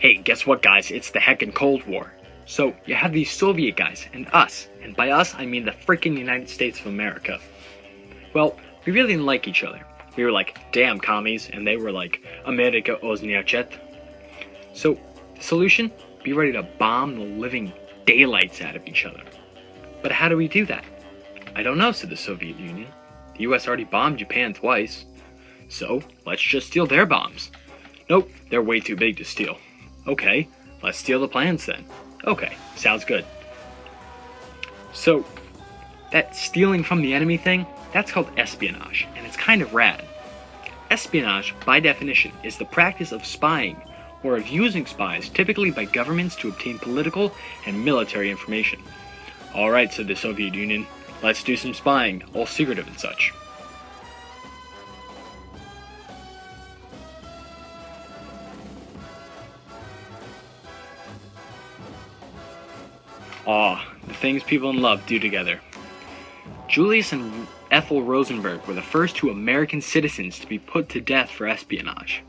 Hey, guess what, guys? It's the heckin' Cold War. So, you have these Soviet guys, and us, and by us, I mean the freaking United States of America. Well, we really didn't like each other. We were like, damn commies, and they were like, Amerika ozniachet. So, the solution? Be ready to bomb the living daylights out of each other. But how do we do that? I don't know, said the Soviet Union. The US already bombed Japan twice. So, let's just steal their bombs. Nope, they're way too big to steal. Okay, let's steal the plans then. Okay, sounds good. So, that stealing from the enemy thing, that's called espionage, and it's kind of rad. Espionage, by definition, is the practice of spying, or of using spies, typically by governments to obtain political and military information. Alright, said the Soviet Union, let's do some spying, all secretive and such. The things people in love do together. Julius and Ethel Rosenberg were the first two American citizens to be put to death for espionage.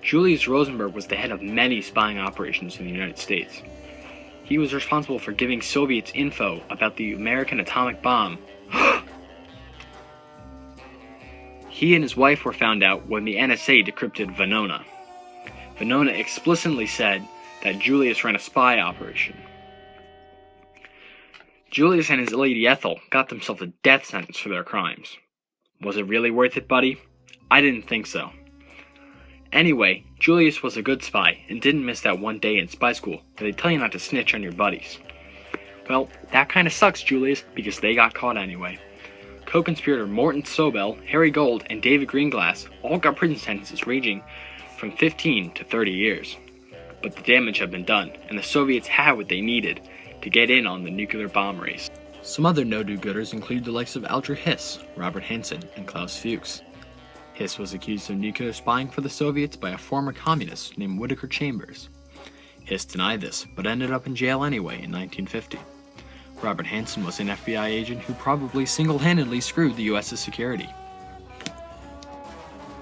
Julius Rosenberg was the head of many spying operations in the United States. He was responsible for giving Soviets info about the American atomic bomb. He and his wife were found out when the NSA decrypted Venona. Venona explicitly said that Julius ran a spy operation. Julius and his lady Ethel got themselves a death sentence for their crimes. Was it really worth it, buddy? I didn't think so. Anyway, Julius was a good spy and didn't miss that one day in spy school where they tell you not to snitch on your buddies. Well, that kinda sucks, Julius, because they got caught anyway. Co-conspirator Morton Sobel, Harry Gold, and David Greenglass all got prison sentences ranging from 15 to 30 years. But the damage had been done, and the Soviets had what they needed to get in on the nuclear bomb race. Some other no-do-gooders include the likes of Alger Hiss, Robert Hansen, and Klaus Fuchs. Hiss was accused of nuclear spying for the Soviets by a former communist named Whittaker Chambers. Hiss denied this, but ended up in jail anyway in 1950. Robert Hansen was an FBI agent who probably single-handedly screwed the US's security.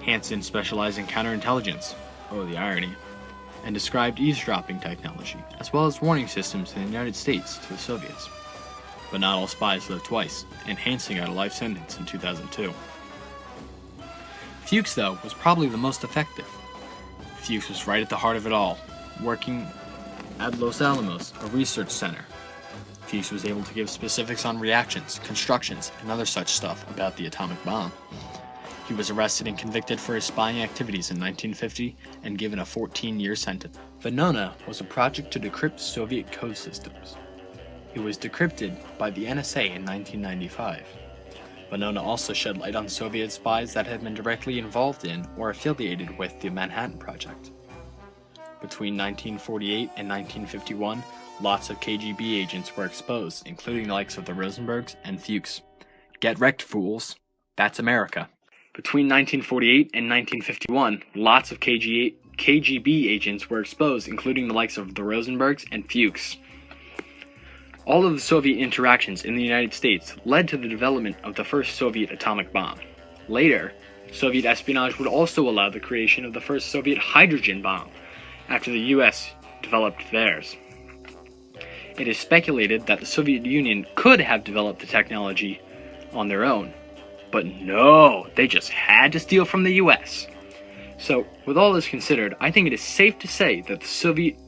Hansen specialized in counterintelligence, oh the irony, and described eavesdropping technology, as well as warning systems in the United States to the Soviets. But not all spies live twice, and Hansen got a life sentence in 2002. Fuchs, though, was probably the most effective. Fuchs was right at the heart of it all, working at Los Alamos, a research center. Fuchs was able to give specifics on reactions, constructions, and other such stuff about the atomic bomb. He was arrested and convicted for his spying activities in 1950 and given a 14-year sentence. Venona was a project to decrypt Soviet code systems. It was decrypted by the NSA in 1995. Venona also shed light on Soviet spies that had been directly involved in or affiliated with the Manhattan Project. Between 1948 and 1951, lots of KGB agents were exposed, including the likes of the Rosenbergs and Fuchs. Get wrecked, fools. That's America. Between 1948 and 1951, lots of KGB agents were exposed, including the likes of the Rosenbergs and Fuchs. All of the Soviet interactions in the United States led to the development of the first Soviet atomic bomb. Later, Soviet espionage would also allow the creation of the first Soviet hydrogen bomb, after the US developed theirs. It is speculated that the Soviet Union could have developed the technology on their own. But no, they just had to steal from the US. So, with all this considered, I think it is safe to say that the Soviet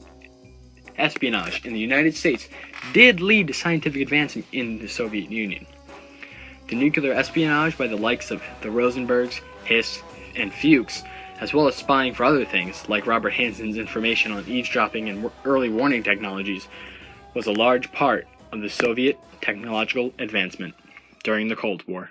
espionage in the United States did lead to scientific advancement in the Soviet Union. The nuclear espionage by the likes of the Rosenbergs, Hiss, and Fuchs, as well as spying for other things, like Robert Hansen's information on eavesdropping and early warning technologies, was a large part of the Soviet technological advancement during the Cold War.